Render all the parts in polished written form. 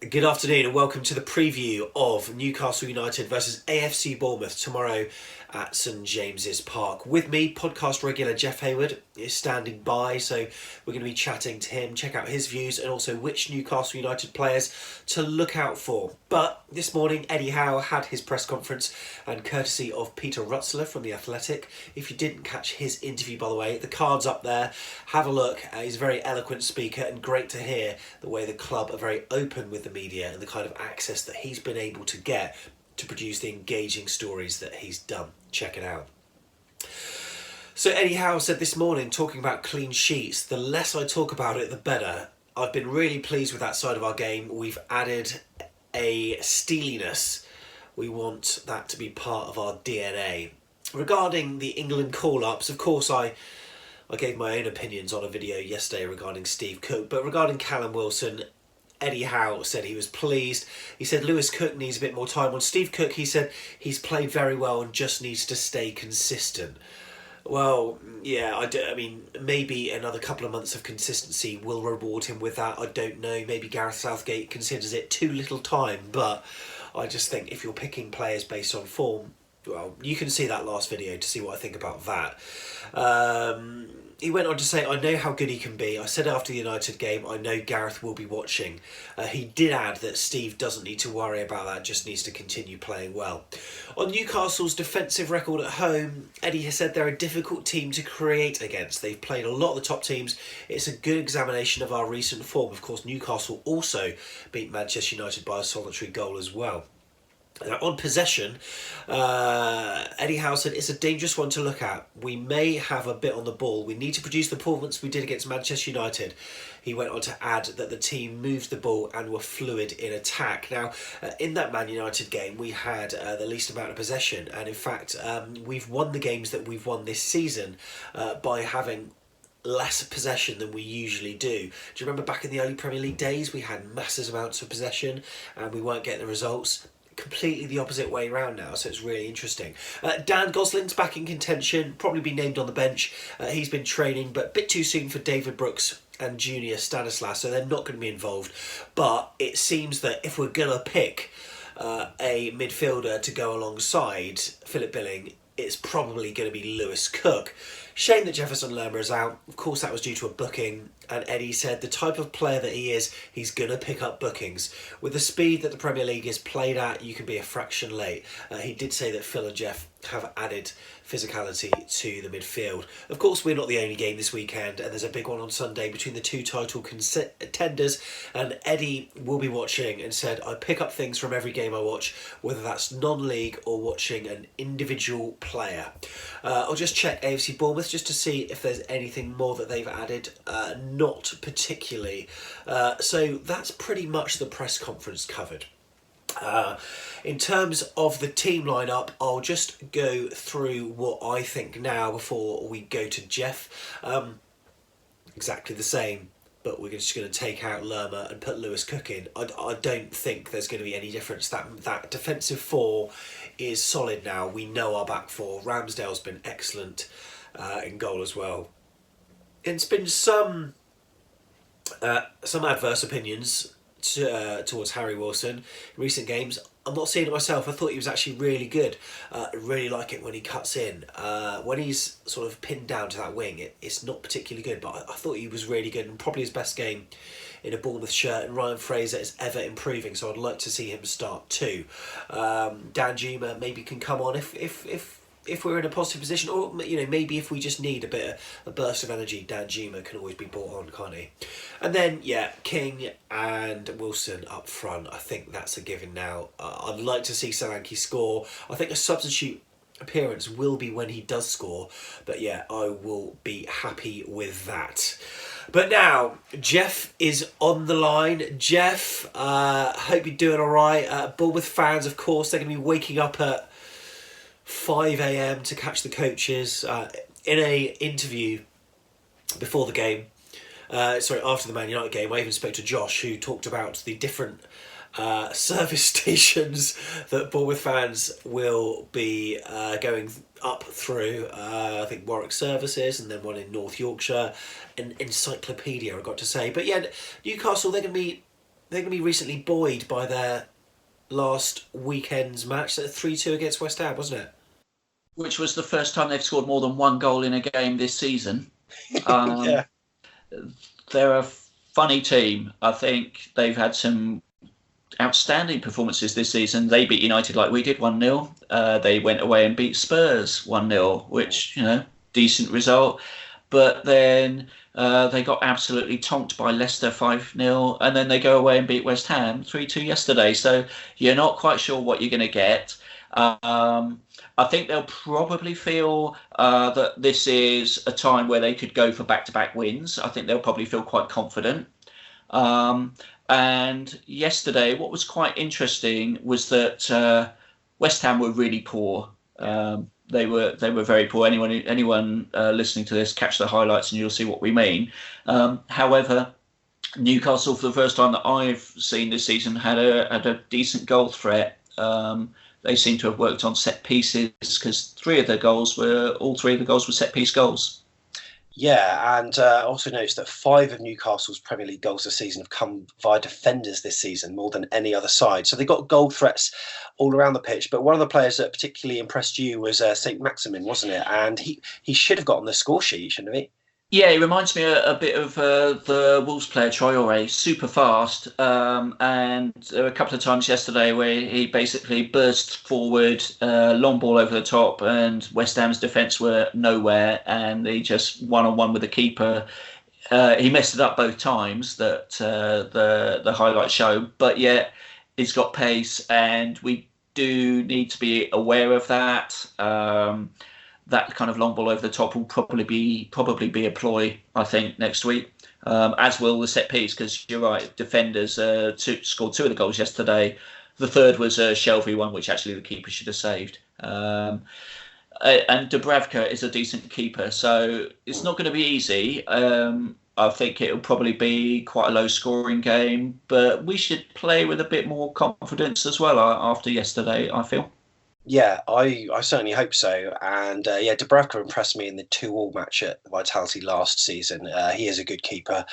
Good afternoon and welcome to the preview of Newcastle United versus AFC Bournemouth tomorrow at St James's Park. With me, podcast regular Jeff Hayward is standing by, so we're going to be chatting to him, check out his views and also which Newcastle United players to look out for. But this morning, Eddie Howe had his press conference, and courtesy of Peter Rutzler from The Athletic. If you didn't catch his interview, by the way, the card's up there. Have a look. He's a very eloquent speaker and great to hear the way the club are very open with the media and the kind of access that he's been able to get to produce the engaging stories that he's done. Check it out. So Eddie Howe said this morning, talking about clean sheets, the less I talk about it, the better. I've been really pleased with that side of our game. We've added a steeliness. We want that to be part of our DNA. Regarding the England call-ups, of course I gave my own opinions on a video yesterday regarding Steve Cook, but regarding Callum Wilson, Eddie Howe said he was pleased. He said Lewis Cook needs a bit more time. On Steve Cook, he said he's played very well and just needs to stay consistent. Well, yeah, I mean, maybe another couple of months of consistency will reward him with that. I don't know. Maybe Gareth Southgate considers it too little time, but I just think if you're picking players based on form, well, you can see that last video to see what I think about that. He went on to say, I know how good he can be. I said after the United game, I know Gareth will be watching. He did add that Steve doesn't need to worry about that, just needs to continue playing well. On Newcastle's defensive record at home, Eddie has said they're a difficult team to create against. They've played a lot of the top teams. It's a good examination of our recent form. Of course, Newcastle also beat Manchester United by a solitary goal as well. Now, on possession, Eddie Howe said it's a dangerous one to look at. We may have a bit on the ball. We need to produce the performance we did against Manchester United. He went on to add that the team moved the ball and were fluid in attack. Now, in that Man United game, we had the least amount of possession. And in fact, we've won the games that we've won this season by having less possession than we usually do. Do you remember back in the early Premier League days, we had massive amounts of possession and we weren't getting the results? Completely the opposite way around now, so it's really interesting. Dan Gosling's back in contention, probably be named on the bench. He's been training, but a bit too soon for David Brooks and Junior Stanislas, so they're not going to be involved. But it seems that if we're going to pick a midfielder to go alongside Philip Billing, it's probably going to be Lewis Cook. Shame that Jefferson Lerma is out. Of course, that was due to a booking. And Eddie said the type of player that he is, he's going to pick up bookings. With the speed that the Premier League is played at, you can be a fraction late. He did say that Phil and Jeff have added physicality to the midfield. Of course, we're not the only game this weekend, and there's a big one on Sunday between the two title contenders. And Eddie will be watching and said, I pick up things from every game I watch, whether that's non-league or watching an individual player. I'll just check AFC Bournemouth just to see if there's anything more that they've added. Not particularly. So that's pretty much the press conference covered. In terms of the team lineup, I'll just go through what I think now before we go to Jeff. Exactly the same, but we're just going to take out Lerma and put Lewis Cook in. I don't think there's going to be any difference. That defensive four is solid now. We know our back four. Ramsdale's been excellent in goal as well. It's been some adverse opinions towards Harry Wilson in recent games. I'm not seeing it myself. I thought he was actually really good. I really like it when he cuts in. When he's sort of pinned down to that wing, it's not particularly good, but I thought he was really good and probably his best game in a Bournemouth shirt. And Ryan Fraser is ever improving, so I'd like to see him start too. Danjuma maybe can come on if we're in a positive position, or maybe if we just need a burst of energy, Danjuma can always be brought on, can't he? And then King and Wilson up front. I think that's a given now. I'd like to see Solanke score. I think a substitute appearance will be when he does score, but I will be happy with that. But now Jeff is on the line. Jeff, hope you're doing all right. Bournemouth fans, of course, they're going to be waking up at 5 a.m. to catch the coaches. In a interview before the game, after the Man United game, I even spoke to Josh, who talked about the different service stations that Bournemouth fans will be going up through. I think Warwick Services, and then one in North Yorkshire, an encyclopedia, I've got to say. But Newcastle, they're going to be they're going to be recently buoyed by their last weekend's match, 3-2 against West Ham, wasn't it? Which was the first time they've scored more than one goal in a game this season. Yeah. They're a funny team. I think they've had some outstanding performances this season. They beat United like we did, 1-0. They went away and beat Spurs 1-0, which, decent result. But then they got absolutely tonked by Leicester 5-0, and then they go away and beat West Ham 3-2 yesterday. So you're not quite sure what you're going to get. I think they'll probably feel that this is a time where they could go for back-to-back wins. I think they'll probably feel quite confident. And yesterday, what was quite interesting was that West Ham were really poor. They were very poor. Anyone listening to this, catch the highlights and you'll see what we mean. However, Newcastle, for the first time that I've seen this season, had a decent goal threat. They seem to have worked on set pieces because all three of the goals were set piece goals. Yeah, and also notice that 5 of Newcastle's Premier League goals this season have come via defenders this season, more than any other side. So they got goal threats all around the pitch. But one of the players that particularly impressed you was St. Maximin, wasn't it? And he should have got on the score sheet, shouldn't he? Yeah, he reminds me a bit of the Wolves player Traore, super fast. And there were a couple of times yesterday where he basically burst forward, long ball over the top, and West Ham's defence were nowhere, and they just one-on-one with the keeper. He messed it up both times that the highlights show, but yet he's got pace, and we do need to be aware of that. That kind of long ball over the top will probably be a ploy, I think, next week, as will the set piece, because you're right, defenders scored 2 of the goals yesterday. The third was a Shelvey one, which actually the keeper should have saved. And Dubravka is a decent keeper, so it's not going to be easy. I think it'll probably be quite a low-scoring game, but we should play with a bit more confidence as well after yesterday, I feel. Yeah, I certainly hope so. And Dubravka impressed me in the 2-2 match at Vitality last season. He is a good keeper.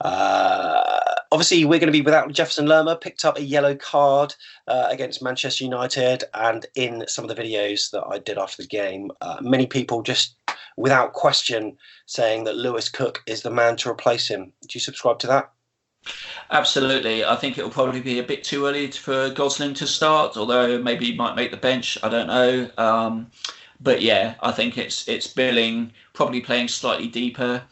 Obviously, we're going to be without Jefferson Lerma. Picked up a yellow card against Manchester United. And in some of the videos that I did after the game, many people just, without question, saying that Lewis Cook is the man to replace him. Do you subscribe to that? Absolutely. I think it'll probably be a bit too early for Gosling to start, although maybe he might make the bench. I don't know. But yeah, I think it's Billing probably playing slightly deeper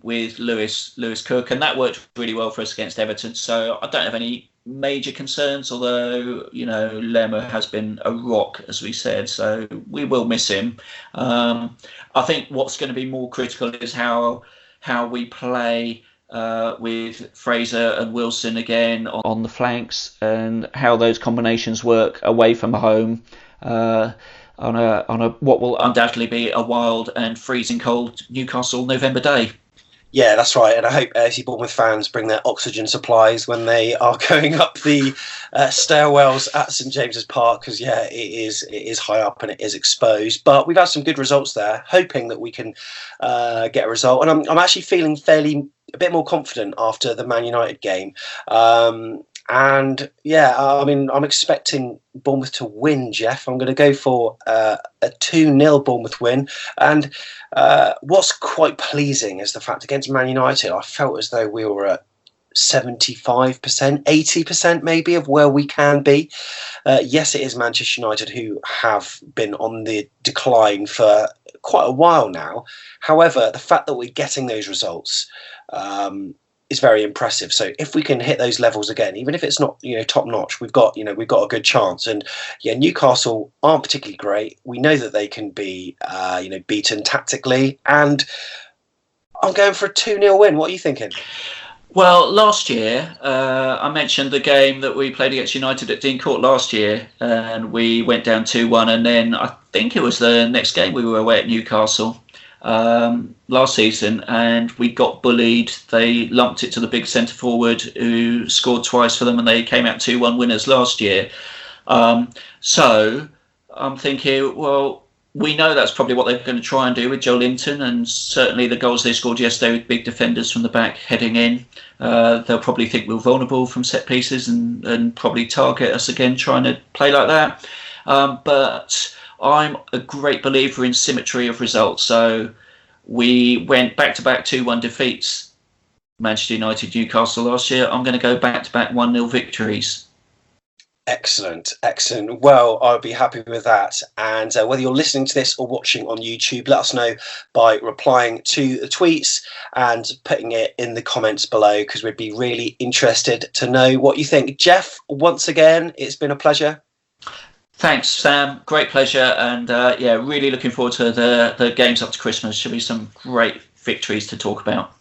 with Lewis Cook, and that worked really well for us against Everton. So I don't have any major concerns, although Lerma has been a rock, as we said, so we will miss him. I think what's going to be more critical is how we play with Fraser and Wilson again on the flanks, and how those combinations work away from home on a what will undoubtedly be a wild and freezing cold Newcastle November day. Yeah, that's right. And I hope AFC Bournemouth fans bring their oxygen supplies when they are going up the stairwells at St James's Park, because it is high up and it is exposed. But we've had some good results there, hoping that we can get a result. And I'm actually feeling a bit more confident after the Man United game. I'm expecting Bournemouth to win, Jeff. I'm going to go for a 2-0 Bournemouth win. And what's quite pleasing is the fact against Man United, I felt as though we were at 75%, 80% maybe of where we can be. Yes, it is Manchester United who have been on the decline for quite a while now. However, the fact that we're getting those results is very impressive. So if we can hit those levels again, even if it's not top notch, we've got a good chance. And Newcastle aren't particularly great. We know that they can be beaten tactically, and I'm going for a 2-0 win. What are you thinking? Well, last year, I mentioned the game that we played against United at Dean Court last year, and we went down 2-1, and then I think it was the next game we were away at Newcastle last season, and we got bullied. They lumped it to the big centre forward who scored twice for them, and they came out 2-1 winners last year. So I'm thinking, well, we know that's probably what they're going to try and do with Joe Linton, and certainly the goals they scored yesterday with big defenders from the back heading in. They'll probably think we're vulnerable from set pieces and probably target us again trying to play like that. But I'm a great believer in symmetry of results. So we went back-to-back 2-1 defeats, Manchester United, Newcastle last year. I'm going to go back-to-back 1-0 victories. Excellent. Well, I'll be happy with that. And whether you're listening to this or watching on YouTube, let us know by replying to the tweets and putting it in the comments below, because we'd be really interested to know what you think. Jeff, once again, it's been a pleasure. Thanks, Sam. Great pleasure. And really looking forward to the games up to Christmas. Should be some great victories to talk about.